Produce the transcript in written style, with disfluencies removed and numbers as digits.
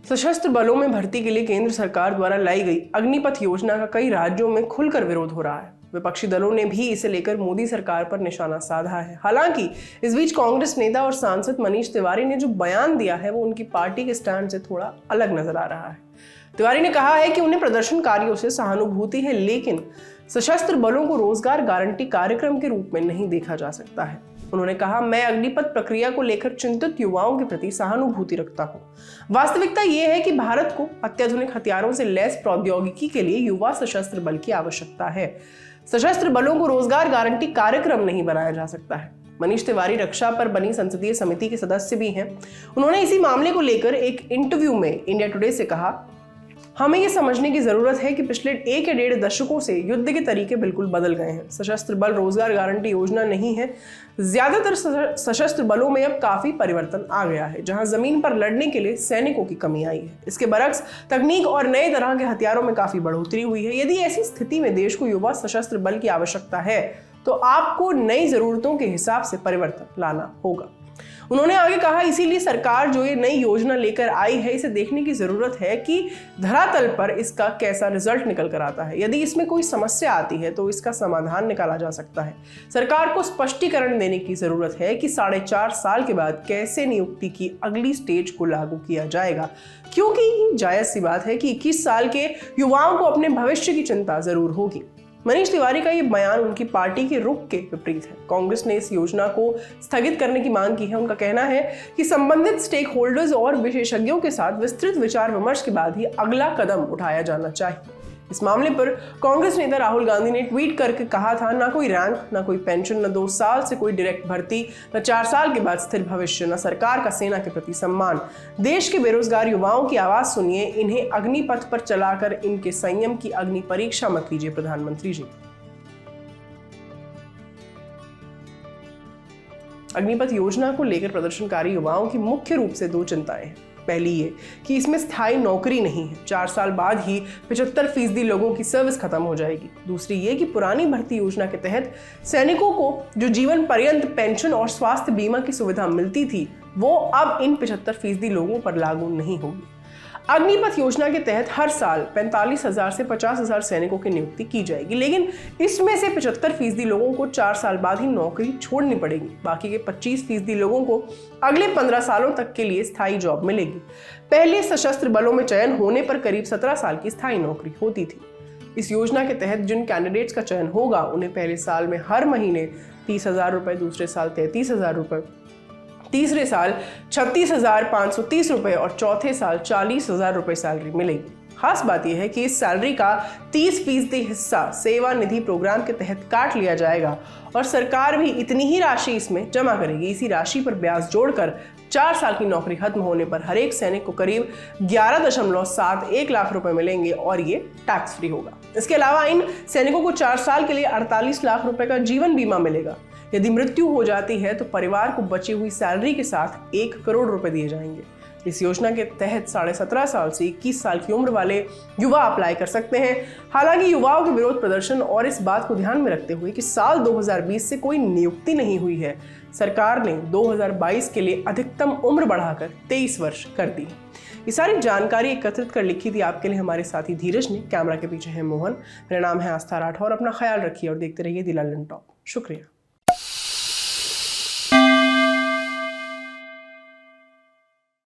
सशस्त्र बलों में भर्ती के लिए केंद्र सरकार द्वारा लाई गई अग्निपथ योजना का कई राज्यों में खुलकर विरोध हो रहा है। विपक्षी दलों ने भी इसे लेकर मोदी सरकार पर निशाना साधा है। हालांकि इस बीच कांग्रेस नेता और सांसद मनीष तिवारी ने जो बयान दिया है वो उनकी पार्टी के स्टैंड से थोड़ा अलग नजर आ रहा है। तिवारी ने कहा है कि उन्हें प्रदर्शनकारियों से सहानुभूति है, लेकिन सशस्त्र बलों को रोजगार गारंटी कार्यक्रम के रूप में नहीं देखा जा सकता है। उन्होंने कहा, मैं अग्निपथ प्रक्रिया को लेकर चिंतित युवाओं के प्रति सहानुभूति रखता हूं। वास्तविकता यह है कि भारत को अत्याधुनिक हथियारों से लैस प्रौद्योगिकी के लिए युवा सशस्त्र बल की आवश्यकता है। सशस्त्र बलों को रोजगार गारंटी कार्यक्रम नहीं बनाया जा सकता है। मनीष तिवारी रक्षा पर बनी संसदीय समिति के सदस्य भी हैं। उन्होंने इसी मामले को लेकर एक इंटरव्यू में इंडिया टुडे से कहा, हमें यह समझने की जरूरत है कि पिछले 1 या 1.5 दशकों से युद्ध के तरीके बिल्कुल बदल गए हैं। सशस्त्र बल रोजगार गारंटी योजना नहीं है। ज्यादातर सशस्त्र बलों में अब काफी परिवर्तन आ गया है, जहां जमीन पर लड़ने के लिए सैनिकों की कमी आई है। इसके बरक्स तकनीक और नए तरह के हथियारों में काफी बढ़ोतरी हुई है। यदि ऐसी स्थिति में देश को युवा सशस्त्र बल की आवश्यकता है तो आपको नई जरूरतों के हिसाब से परिवर्तन लाना होगा। उन्होंने आगे कहा, इसीलिए सरकार जो ये नई योजना लेकर आई है, इसे देखने की जरूरत है कि धरातल पर इसका कैसा रिजल्ट निकल कर आता है। यदि इसमें कोई समस्या आती है तो इसका समाधान निकाला जा सकता है। सरकार को स्पष्टीकरण देने की जरूरत है कि 4.5 साल के बाद कैसे नियुक्ति की अगली स्टेज को लागू किया जाएगा, क्योंकि जायज सी बात है कि 21 साल के युवाओं को अपने भविष्य की चिंता जरूर होगी। मनीष तिवारी का ये बयान उनकी पार्टी के रुख के विपरीत है। कांग्रेस ने इस योजना को स्थगित करने की मांग की है। उनका कहना है कि संबंधित स्टेक होल्डर्स और विशेषज्ञों के साथ विस्तृत विचार विमर्श के बाद ही अगला कदम उठाया जाना चाहिए। इस मामले पर कांग्रेस नेता राहुल गांधी ने ट्वीट करके कहा था, ना कोई रैंक, ना कोई पेंशन, न 2 साल से कोई डायरेक्ट भर्ती, न 4 साल के बाद स्थिर भविष्य, न सरकार का सेना के प्रति सम्मान। देश के बेरोजगार युवाओं की आवाज सुनिए, इन्हें अग्निपथ पर चलाकर इनके संयम की अग्नि परीक्षा मत लीजिए प्रधानमंत्री जी। अग्निपथ योजना को लेकर प्रदर्शनकारी युवाओं की मुख्य रूप से 2 चिंताएं हैं। पहली ये कि इसमें स्थायी नौकरी नहीं है। 4 साल बाद ही 75% लोगों की सर्विस खत्म हो जाएगी। दूसरी ये कि पुरानी भर्ती योजना के तहत सैनिकों को जो जीवन पर्यंत पेंशन और स्वास्थ्य बीमा की सुविधा मिलती थी, वो अब इन 75% लोगों पर लागू नहीं होगी। अग्निपथ योजना के तहत हर साल 45,000 से 50,000 सैनिकों की नियुक्ति की जाएगी, लेकिन इसमें से 75% लोगों को 4 साल बाद ही नौकरी छोड़नी पड़ेगी। बाकी के 25% लोगों को अगले 15 सालों तक के लिए स्थायी जॉब मिलेगी। पहले सशस्त्र बलों में चयन होने पर करीब 17 साल की स्थायी नौकरी होती थी। इस योजना के तहत जिन कैंडिडेट्स का चयन होगा, उन्हें पहले साल में हर महीने 30,000 रुपए, दूसरे साल 33,000 रुपए, तीसरे साल 36,530 रुपए और चौथे साल 40,000 रुपए सैलरी मिलेगी। खास बात यह है कि इस सैलरी का 30% हिस्सा सेवा निधि प्रोग्राम के तहत काट लिया जाएगा और सरकार भी इतनी ही राशि इसमें जमा करेगी। इसी राशि पर ब्याज जोड़कर 4 साल की नौकरी खत्म होने पर हर एक सैनिक को करीब 11.71 लाख रुपए मिलेंगे और ये टैक्स फ्री होगा। इसके अलावा इन सैनिकों को 4 साल के लिए 48 लाख रुपए का जीवन बीमा मिलेगा। यदि मृत्यु हो जाती है तो परिवार को बची हुई सैलरी के साथ 1 करोड़ रुपए दिए जाएंगे। इस योजना के तहत 17.5 साल से 21 साल की उम्र वाले युवा अप्लाई कर सकते हैं। हालांकि युवाओं के विरोध प्रदर्शन और इस बात को ध्यान में रखते हुए कि साल 2020 से कोई नियुक्ति नहीं हुई है, सरकार ने 2022 के लिए अधिकतम उम्र बढ़ाकर 23 वर्ष कर दी। ये सारी जानकारी एकत्रित कर लिखी थी आपके लिए हमारे साथी धीरज ने। कैमरा के पीछे है मोहन। मेरा नाम है आस्था राठौर। अपना ख्याल रखिए और देखते रहिए दी लंदन टॉप। शुक्रिया।